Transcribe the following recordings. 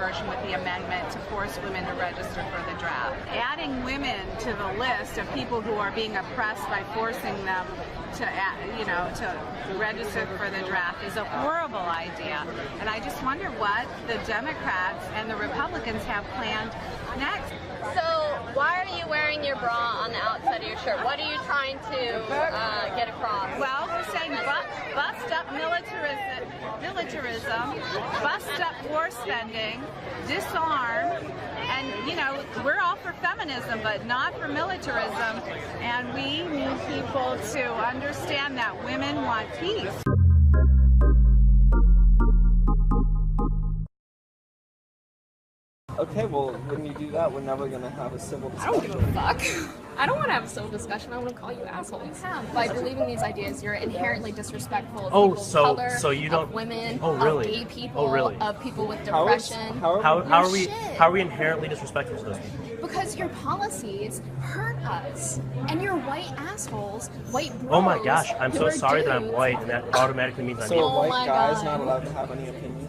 version with the amendment to force women to register for the draft. Adding women to the list of people who are being oppressed by forcing them to, to register for the draft is a horrible idea. And I just wonder what the Democrats and the Republicans have planned next. So why are you wearing your bra on the outside of your shirt? What are you trying to get across? Well, we're saying bust up militarism, bust up war spending, disarm, and, you know, we're all for feminism, but not for militarism, and we need people to understand that women want peace. Okay, well, when you do that, we're never going to have a civil discussion. I don't give a fuck. I don't want to have a civil discussion. I want to call you assholes. By believing these ideas, you're inherently disrespectful of people of color, of women, of gay people, of people with depression. How are we inherently disrespectful to those people? Because your policies hurt us, and you're white assholes, white bros. Oh my gosh, I'm so sorry that I'm white, and that automatically means I'm so a white guy's not allowed to have any opinion?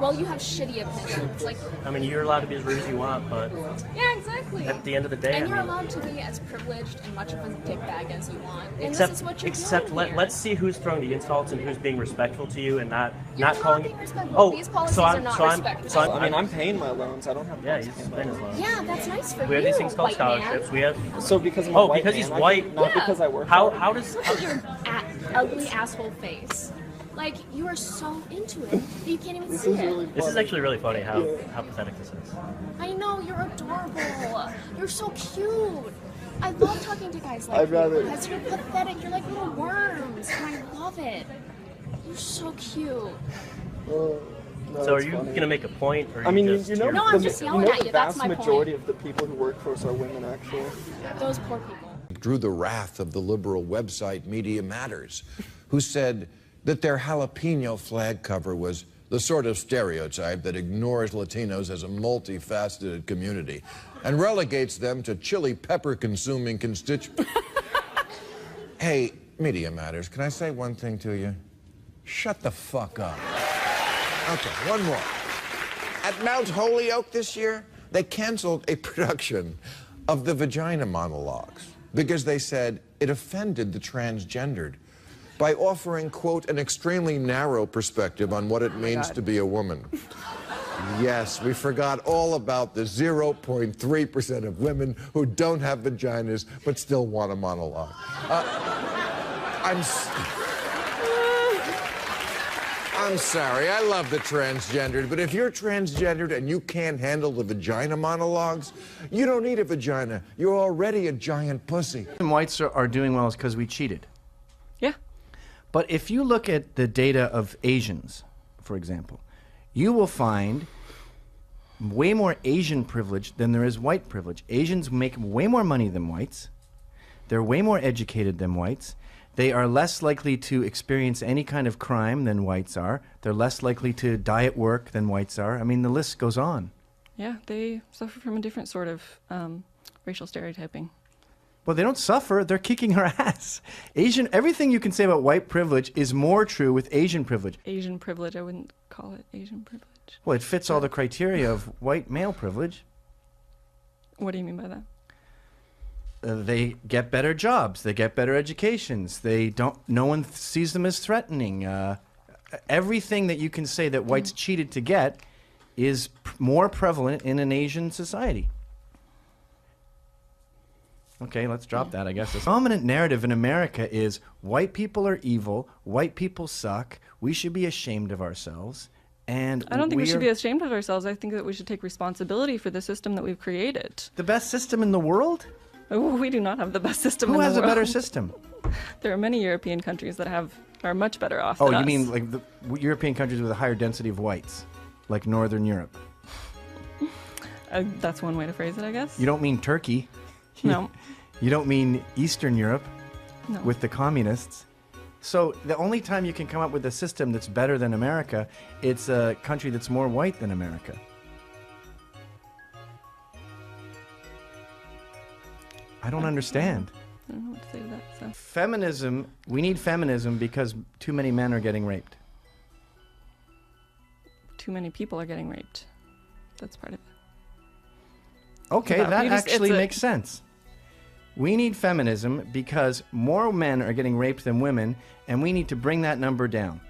Well, you have shitty opinions. Like, I mean, you're allowed to be as rude as you want, but yeah, exactly. At the end of the day, and you're allowed to be as privileged and much of a dickbag as you want. And except, this is what you're except doing here. let's see who's throwing the insults and who's being respectful to you and not calling. Being respectful. Oh, these policies are not respectful. I mean, I'm paying my loans. I don't have. Yeah, he's paying his loans. Yeah, that's nice for you. We have these things called scholarships. Man. We have. So because I'm a white because man, he's white, not because I work. How does your ugly asshole face? Like, you are so into it that you can't even see it. Really this is actually really funny how pathetic this is. I know, you're adorable. You're so cute. I love talking to guys like I'd rather... you because you're pathetic. You're like little worms, and I love it. You're so cute. No, so are you going to make a point? Or I mean, just no, I'm just yelling at you. That's my point. The vast majority of the people who work for us are women, actually. Those poor people. Drew the wrath of the liberal website Media Matters, who said that their jalapeno flag cover was the sort of stereotype that ignores Latinos as a multifaceted community and relegates them to chili pepper-consuming constituents. Hey, Media Matters, can I say one thing to you? Shut the fuck up. Okay, one more. At Mount Holyoke this year, they canceled a production of the Vagina Monologues because they said it offended the transgendered by offering, quote, an extremely narrow perspective on what it means to be a woman. Yes, we forgot all about the 0.3% of women who don't have vaginas but still want a monologue. I'm sorry, I love the transgendered, but if you're transgendered and you can't handle the vagina monologues, you don't need a vagina. You're already a giant pussy. Whites are doing well is because we cheated. Yeah. But if you look at the data of Asians, for example, you will find way more Asian privilege than there is white privilege. Asians make way more money than whites. They're way more educated than whites. They are less likely to experience any kind of crime than whites are. They're less likely to die at work than whites are. I mean, the list goes on. Yeah, they suffer from a different sort of racial stereotyping. Well, they don't suffer. They're kicking our ass. Everything you can say about white privilege is more true with Asian privilege. Asian privilege, I wouldn't call it Asian privilege. Well, it fits all the criteria of white male privilege. What do you mean by that? They get better jobs. They get better educations. No one sees them as threatening. Everything that you can say that whites cheated to get is more prevalent in an Asian society. Okay, let's drop that, I guess. The dominant narrative in America is white people are evil, white people suck, we should be ashamed of ourselves, and I don't think we should be ashamed of ourselves. I think that we should take responsibility for the system that we've created. The best system in the world? Oh, we do not have the best system in the world. Who has a better system? There are many European countries that are much better off than us. Oh, you mean like the European countries with a higher density of whites, like Northern Europe? That's one way to phrase it, I guess. You don't mean Turkey. No. You don't mean Eastern Europe no. with the communists. So the only time you can come up with a system that's better than America, it's a country that's more white than America. I don't understand. I don't know what to say to that. So. Feminism, we need feminism because too many men are getting raped. too many people are getting raped. That's part of it. Okay, Yeah, that actually it's makes sense. We need feminism because more men are getting raped than women, and we need to bring that number down.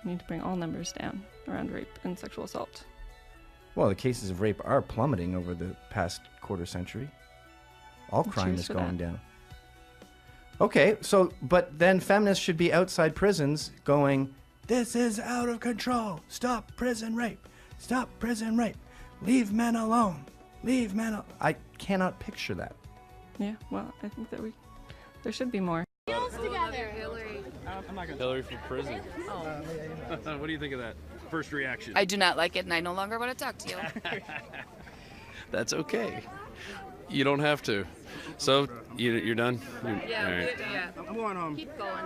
We need to bring all numbers down around rape and sexual assault. Well, the cases of rape are plummeting over the past quarter century. All crime is going down. Okay, so, but then feminists should be outside prisons going, this is out of control. Stop prison rape. Stop prison rape. Leave men alone. Leave men alone. I cannot picture that. Yeah, well, I think that there should be more. Hillary for prison. What do you think of that? First reaction? I do not like it, and I no longer want to talk to you. That's okay. You don't have to. So, you're done? Yeah, all right. yeah. I'm going home. Keep going.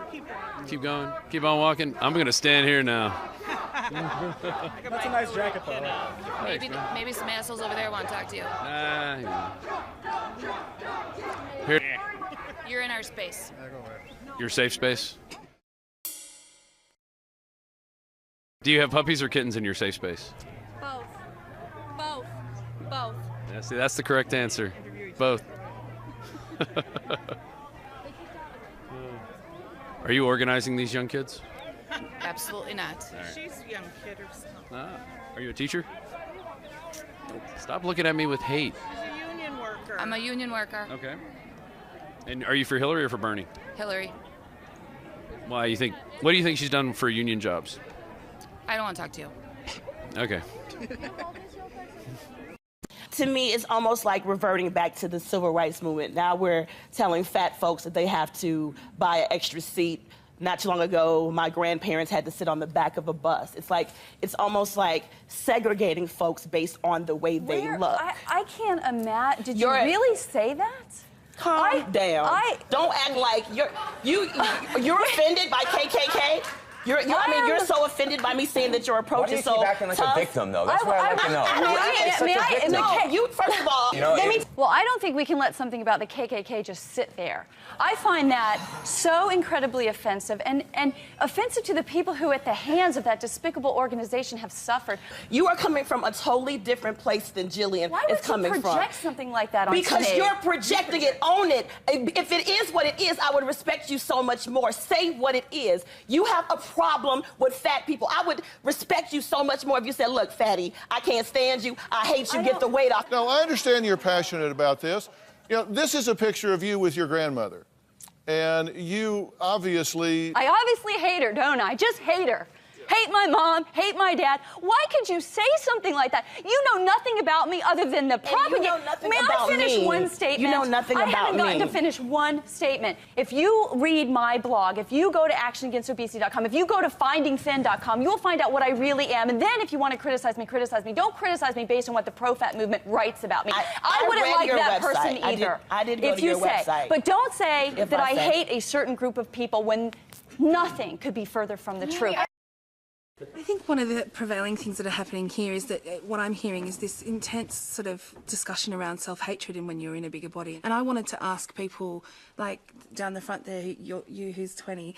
Keep going. Keep on walking. I'm going to stand here now. That's a nice jacket, though. Maybe some assholes over there want to talk to you. Here. You're in our space. Your safe space? Do you have puppies or kittens in your safe space? Both. Both. Both. Yeah, see, that's the correct answer. Both. Are you organizing these young kids? Absolutely not. Right. She's a young kid herself. Are you a teacher? Stop looking at me with hate. She's a union worker. I'm a union worker. Okay. And are you for Hillary or for Bernie? Hillary. Why you think? What do you think she's done for union jobs? I don't want to talk to you. Okay. To me, it's almost like reverting back to the civil rights movement. Now we're telling fat folks that they have to buy an extra seat. Not too long ago, my grandparents had to sit on the back of a bus. It's almost like segregating folks based on the way they look. I can't imagine. Did you really say that? Calm down. Don't act like you're offended by KKK. You're so offended by me saying that your approach is so tough. Why do you keep acting like a victim, though? That's what I'd like to know. First of all, well, I don't think we can let something about the KKK just sit there. I find that so incredibly offensive and offensive to the people who, at the hands of that despicable organization, have suffered. You are coming from a totally different place than Jillian is coming from. Why would you project something like that on Because stage? you're projecting it, own it. If it is what it is, I would respect you so much more. Say what it is. You have a problem with fat people. I would respect you so much more if you said, look, fatty, I can't stand you. I hate you. Get the weight off. Now, I understand you're passionate about this. You know, this is a picture of you with your grandmother. And you obviously... I obviously hate her, don't I? Just hate her. Hate my mom, hate my dad. Why could you say something like that? You know nothing about me other than the propaganda. You know nothing May about I finish me. one statement? You know nothing about me. I haven't gotten to finish one statement. If you read my blog, if you go to actionagainstobesity.com, if you go to findingthin.com, you'll find out what I really am. And then if you want to criticize me, criticize me. Don't criticize me based on what the pro-fat movement writes about me. I wouldn't like that person either. I did go to your website. But don't say that I say. hate a certain group of people when nothing could be further from the truth. I think one of the prevailing things that are happening here is that what I'm hearing is this intense sort of discussion around self-hatred and when you're in a bigger body. And I wanted to ask people, like down the front there, you who's 20,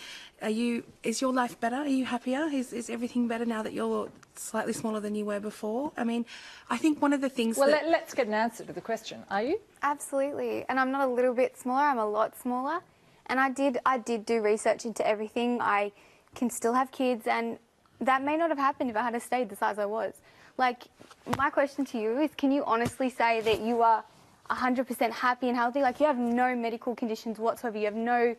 is your life better? Are you happier? Is everything better now that you're slightly smaller than you were before? I mean, I think one of the things let's get an answer to the question. Are you? Absolutely. And I'm not a little bit smaller, I'm a lot smaller. And I did do research into everything. I can still have kids, and that may not have happened if I had stayed the size I was. Like, my question to you is, can you honestly say that you are 100% happy and healthy? Like, you have no medical conditions whatsoever, you have no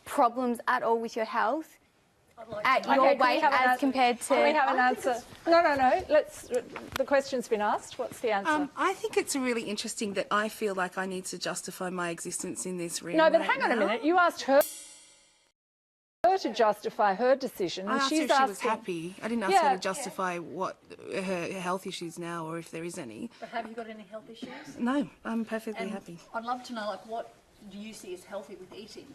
problems at all with your health at your weight as compared to... Can we have an answer? No. The question's been asked. What's the answer? I think it's really interesting that I feel like I need to justify my existence in this room. No, but hang on a minute. You asked her to justify her decision. I asked her if she was happy. I didn't ask her to justify what her health issues now, or if there is any. But have you got any health issues? No, I'm perfectly happy. I'd love to know, like, what do you see as healthy with eating?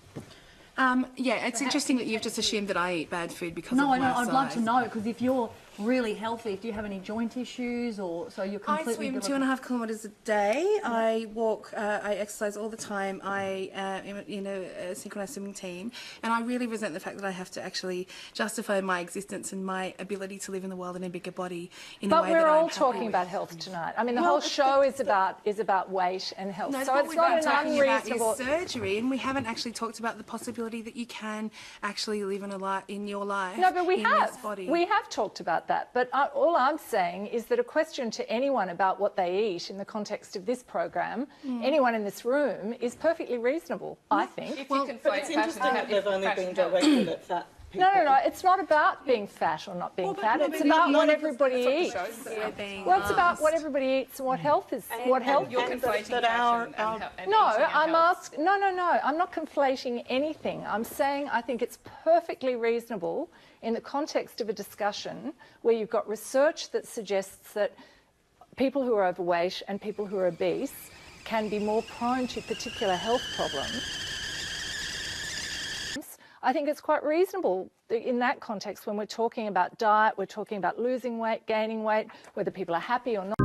Yeah, it's interesting that you've just assumed that I eat bad food because of my size. I'd love to know, because if you're really healthy? Do you have any joint issues, or so you're completely? I swim 2.5 kilometres a day. I walk. I exercise all the time. I am in a synchronised swimming team, and I really resent the fact that I have to actually justify my existence and my ability to live in the world in a bigger body in a way that I'm But we're all happy talking with. about health tonight. I mean, the whole show is about weight and health. No, So what it's we've not been an talking about unreasonable. is surgery, and we haven't actually talked about the possibility that you can actually live in your life. No, but we in have. this body. We have talked about that. But all I'm saying is that a question to anyone about what they eat in the context of this program, anyone in this room, is perfectly reasonable, I think. But it's interesting that they've only been directed at fat people. No, it's not about being fat or not being fat. It's about what everybody eats. Well, it's about what everybody eats and what health is. What health you're conflating fashion and No, eating and I'm health. asking. No. I'm not conflating anything. I'm saying I think it's perfectly reasonable in the context of a discussion where you've got research that suggests that people who are overweight and people who are obese can be more prone to particular health problems. I think it's quite reasonable in that context when we're talking about diet, we're talking about losing weight, gaining weight, whether people are happy or not.